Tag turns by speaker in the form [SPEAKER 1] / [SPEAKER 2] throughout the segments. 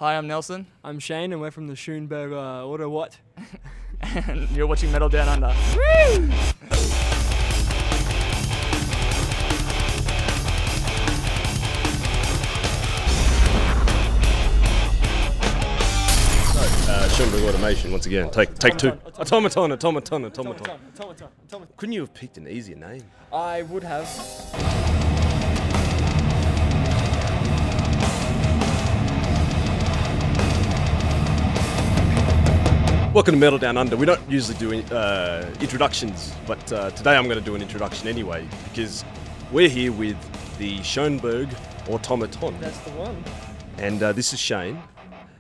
[SPEAKER 1] Hi, I'm Nelson.
[SPEAKER 2] I'm Shayne, and we're from the Schoenberg Automaton.
[SPEAKER 1] And you're watching Metal Down Under.
[SPEAKER 3] Schoenberg Automation, once again. Take two. Automaton. Couldn't you have picked an easier name?
[SPEAKER 2] I would have.
[SPEAKER 3] Welcome to Metal Down Under. We don't usually do introductions, but today I'm going to do an introduction anyway, because we're here with the Schoenberg Automaton.
[SPEAKER 2] That's the one.
[SPEAKER 3] And this is Shayne,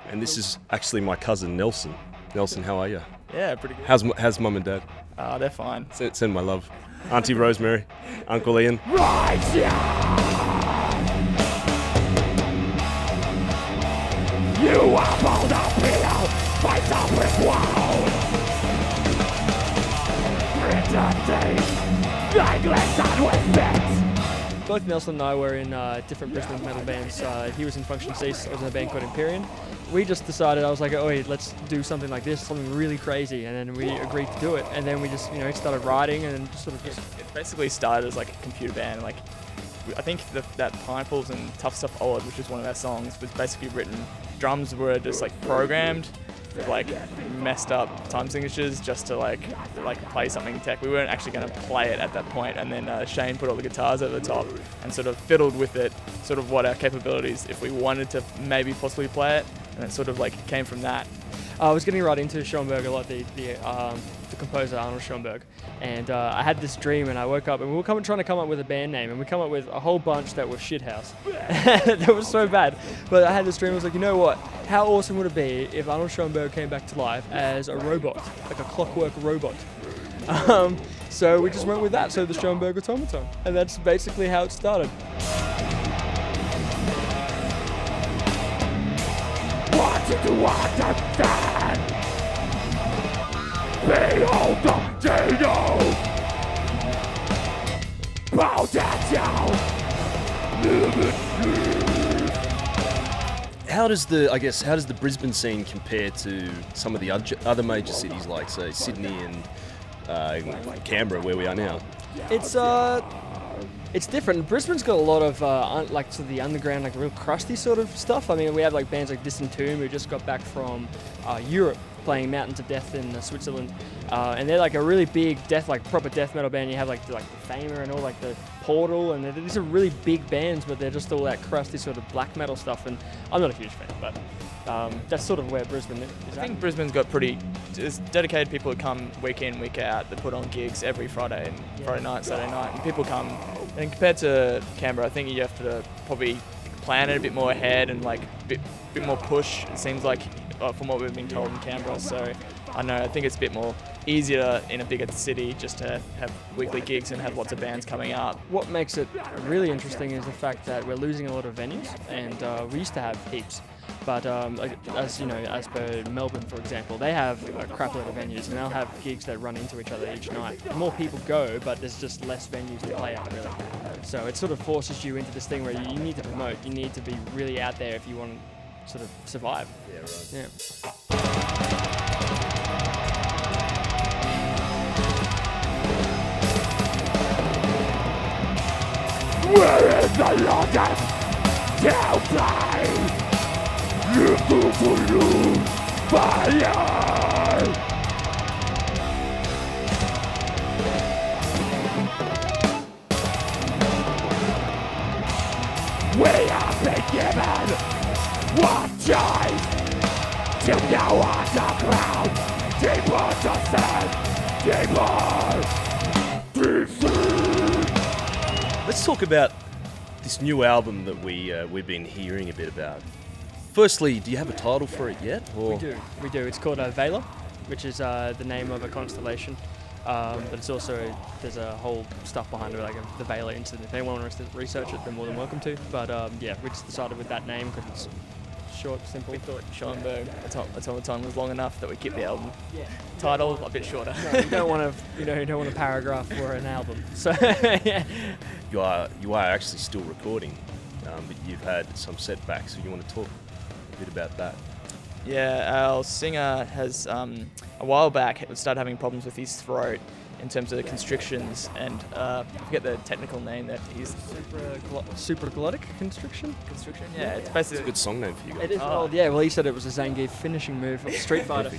[SPEAKER 3] and this is actually my cousin Nelson. Nelson, how are you?
[SPEAKER 1] Yeah, pretty good.
[SPEAKER 3] How's mum and dad?
[SPEAKER 1] They're fine.
[SPEAKER 3] Send my love. Auntie Rosemary, Uncle Ian.
[SPEAKER 4] You are bold up pillow by sovereign world. Pretending like less with bits.
[SPEAKER 2] Both Nelson and I were in different Brisbane metal bands. He was in Function Cease, I was in a band called Empyrean. We just decided, I was like, oh wait, let's do something like this, something really crazy, and then we agreed to do it. And then we just, started writing and just sort of just...
[SPEAKER 1] It basically started as like a computer band. Like, I think that Pineapples and Tough Stuff Odd, which is one of our songs, was basically written. Drums were just like programmed with like messed up time signatures just to like play something tech. We weren't actually going to play it at that point, and then Shayne put all the guitars over the top and sort of fiddled with it, sort of what our capabilities, if we wanted to maybe possibly play it, and it sort of like came from that.
[SPEAKER 2] I was getting right into Schoenberg a lot, the composer Arnold Schoenberg, and I had this dream, and I woke up and we were trying to come up with a band name, and we come up with a whole bunch that was shithouse. That was so bad. But I had this dream. I was like, you know what? How awesome would it be if Arnold Schoenberg came back to life as a robot, like a clockwork robot? So we just went with that. So the Schoenberg Automaton, and that's basically how it started.
[SPEAKER 4] Want you to understand. Behold the Dino. Bow down.
[SPEAKER 3] How does the Brisbane scene compare to some of the other major cities like, say, Sydney and Canberra, where we are now?
[SPEAKER 2] It's different. Brisbane's got a lot of like sort of the underground, like real crusty sort of stuff. I mean, we have like bands like Distant Tomb who just got back from Europe playing Mountains of Death in Switzerland, and they're like a really big death, like proper death metal band. You have like the Famer and all like the Portal, and these are really big bands, but they're just all that crusty sort of black metal stuff. And I'm not a huge fan, but that's sort of where Brisbane is.
[SPEAKER 1] I think Brisbane's got there's dedicated people who come week in, week out. They put on gigs every Friday night, Saturday night, and people come. And compared to Canberra, I think you have to probably plan it a bit more ahead and like a bit more push. It seems like from what we've been told in Canberra. So I think it's a bit more easier in a bigger city just to have weekly gigs and have lots of bands coming up.
[SPEAKER 2] What makes it really interesting is the fact that we're losing a lot of venues, and we used to have heaps. But as you know, as per Melbourne, for example, they have a crap load of venues, and they'll have gigs that run into each other each night. More people go, but there's just less venues to play at, really. So it sort of forces you into this thing where you need to promote, you need to be really out there if you want to sort of survive.
[SPEAKER 3] Yeah, right.
[SPEAKER 2] Yeah.
[SPEAKER 4] Where is the longest to play? You to lose fire. We have been given one choice to go underground, deeper to descend.
[SPEAKER 3] Let's talk about this new album that we've been hearing a bit about. Firstly, do you have a title for it yet? Or?
[SPEAKER 2] We do. It's called Vela, which is the name of a constellation. But it's also, there's a whole stuff behind it, like the Vela incident. If anyone wants to research it, they're more than welcome to. But yeah, we just decided with that name because it's short, simple.
[SPEAKER 1] We thought Schoenberg Automaton was long enough that we keep the album title a bit shorter.
[SPEAKER 2] No, you don't want a paragraph for an album. So yeah.
[SPEAKER 3] You are actually still recording, but you've had some setbacks. So you want to talk bit about that.
[SPEAKER 1] Yeah, our singer has a while back started having problems with his throat in terms of the constrictions, and I forget the technical name that he's
[SPEAKER 2] Supraglottic constriction?
[SPEAKER 1] constriction. Yeah, it's
[SPEAKER 3] It's a
[SPEAKER 1] basically
[SPEAKER 3] good song name for you guys.
[SPEAKER 2] It is.
[SPEAKER 1] Oh.
[SPEAKER 2] Well, yeah. Well, he said it was a Zangief finishing move of Street Fighter.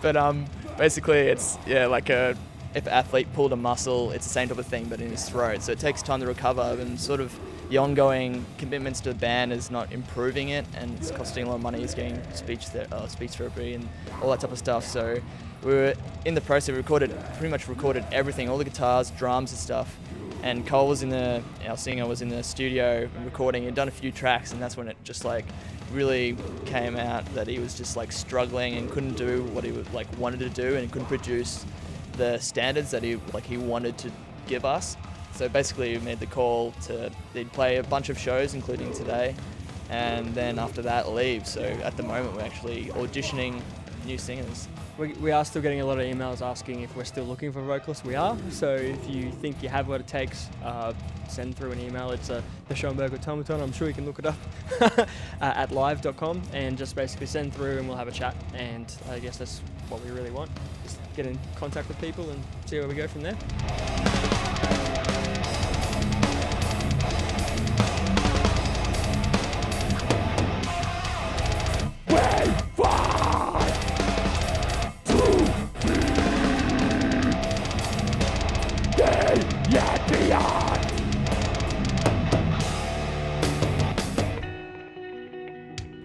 [SPEAKER 1] But basically it's like if an athlete pulled a muscle, it's the same type of thing but in his throat. So it takes time to recover, and sort of the ongoing commitments to the band is not improving it, and it's costing a lot of money. He's getting speech therapy and all that type of stuff. So we were in the process. We pretty much recorded everything, all the guitars, drums and stuff. And Cole was our singer was in the studio recording. He'd done a few tracks, and that's when it just like really came out that he was just like struggling and couldn't do what he would like wanted to do, and he couldn't produce the standards that he wanted to give us. So basically we made the call they'd play a bunch of shows, including today, and then after that leave. So at the moment we're actually auditioning new singers.
[SPEAKER 2] We are still getting a lot of emails asking if we're still looking for vocalists. We are. So if you think you have what it takes, send through an email. It's the Schoenberg Automaton. I'm sure you can look it up at live.com, and just basically send through and we'll have a chat. And I guess that's what we really want. Just get in contact with people and see where we go from there.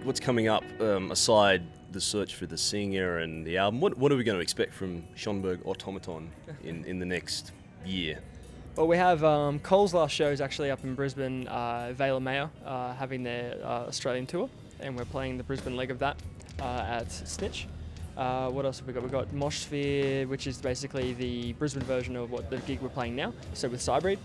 [SPEAKER 3] What's coming up, aside the search for the singer and the album, what are we going to expect from Schoenberg Automaton in the next year?
[SPEAKER 2] Well, we have Cole's last show is actually up in Brisbane, Vela having their Australian tour, and we're playing the Brisbane leg of that at Snitch. What else have we got? We've got Moshsphere, which is basically the Brisbane version of what the gig we're playing now, so with SYBREED.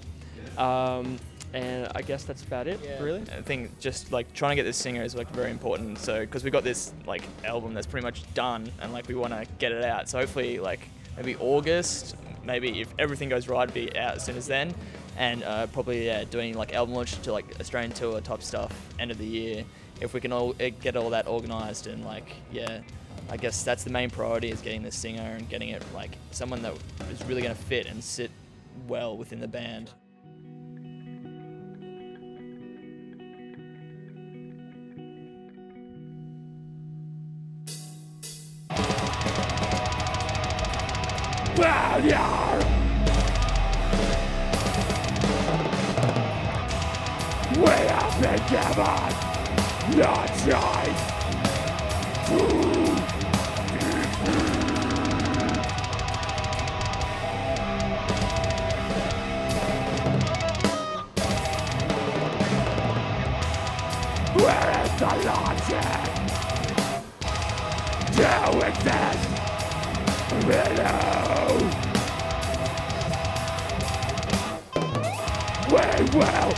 [SPEAKER 2] And I guess that's about it, really.
[SPEAKER 1] I think just like trying to get this singer is like very important. So because we got this like album that's pretty much done, and like we want to get it out. So hopefully like maybe August, maybe if everything goes right, it'll be out as soon as then. And probably doing like album launch to like Australian tour type stuff end of the year. If we can all get all that organised, and like I guess that's the main priority, is getting this singer and getting it like someone that is really going to fit and sit well within the band.
[SPEAKER 4] Failure! We have been given no choice to where is the logic to exist below? We will